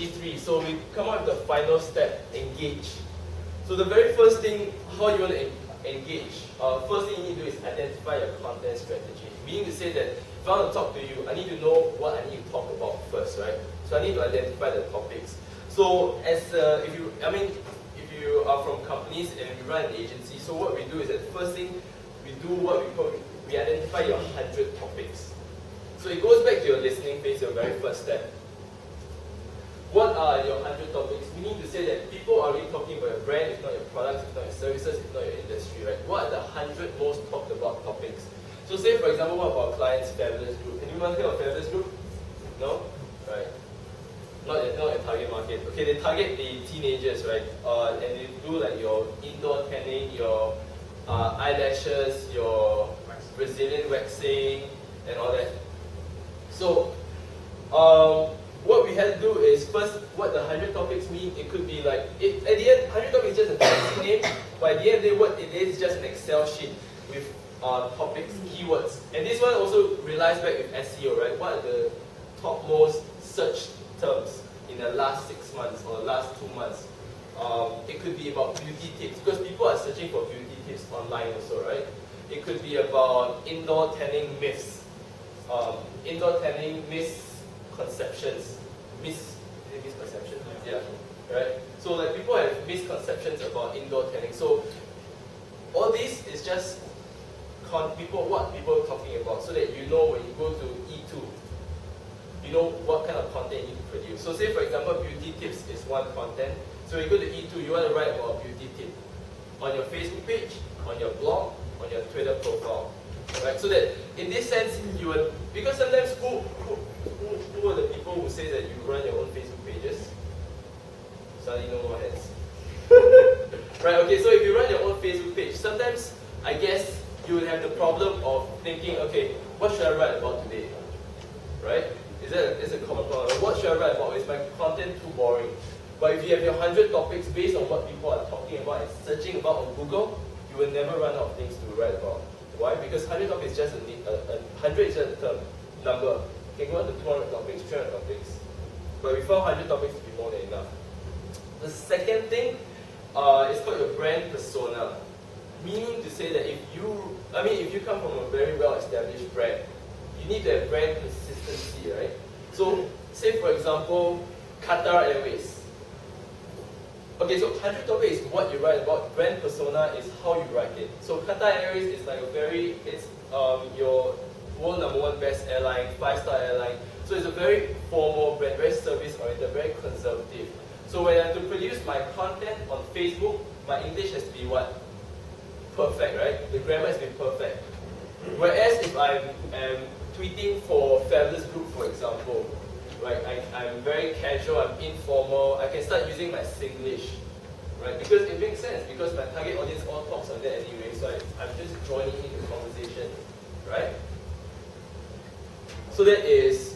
G3. So we come up with the final step, engage. So the very first thing, how you want to engage, first thing you need to do is identify your content strategy. Meaning to say that if I want to talk to you, I need to know what I need to talk about first, right? So I need to identify the topics. So as if you are from companies and you run an agency, so what we do is that first thing we do what we call, we identify your 100 topics. So it goes back to your listening phase, your very first step. What are your 100 topics? Meaning to say that people are already talking about your brand, if not your products, if not your services, if not your industry, right? What are the 100 most talked about topics? So say for example, one of our clients, Fabulous Group. Anyone hear of Fabulous Group? No? Right. Not your target market. Okay, they target the teenagers, right? And they do like your indoor tanning, your eyelashes, your Brazilian waxing, and all that. So, what we had to do is first, what the 100 topics mean. It could be like, at the end, 100 topics is just a fancy name, but at the end of the day, what it is just an Excel sheet with topics, keywords. And this one also relies back with SEO, right? What are the top most searched terms in the last 6 months or the last 2 months? It could be about beauty tips, because people are searching for beauty tips online also, right? It could be about indoor tanning myths, indoor tanning misconceptions. Misconceptions? Yeah, right? So like people have misconceptions about indoor tanning. So all this is just what people are talking about, so that you know when you go to E2, you know what kind of content you need to produce. So say for example, beauty tips is one content. So you go to E2, you want to write about a beauty tip on your Facebook page, on your blog, on your Twitter profile, right? So that in this sense, you would, because sometimes who are the people who say that you run your own Facebook pages? Suddenly no more hands. Right, okay, so if you run your own Facebook page, sometimes I guess you would have the problem of thinking, okay, what should I write about today? Right? Is a common problem. What should I write about? Is my content too boring? But if you have your 100 topics based on what people are talking about and searching about on Google, you will never run out of things to write about. Why? Because 100 topics is just 100 is just a term, number. You can go on to 200 topics, 300 topics. But we found 100 topics to be more than enough. The second thing is called your brand persona. Meaning to say that if you come from a very well-established brand, you need to have brand consistency, right? So, say for example, Qatar Airways. Okay, so 100 topics is what you write about. Brand persona is how you write it. So Qatar Airways is like it's your world #1 best airline, 5-star airline. So it's a very formal brand, very service-oriented, very conservative. So when I have to produce my content on Facebook, my English has to be what? Perfect, right? The grammar has to be perfect. Whereas if I'm tweeting for Fabulous Group, for example, right? I'm very casual, I'm informal, I can start using my Singlish, right? Because it makes sense, because my target audience all talks on that anyway, so I'm just joining in the conversation, right? So that is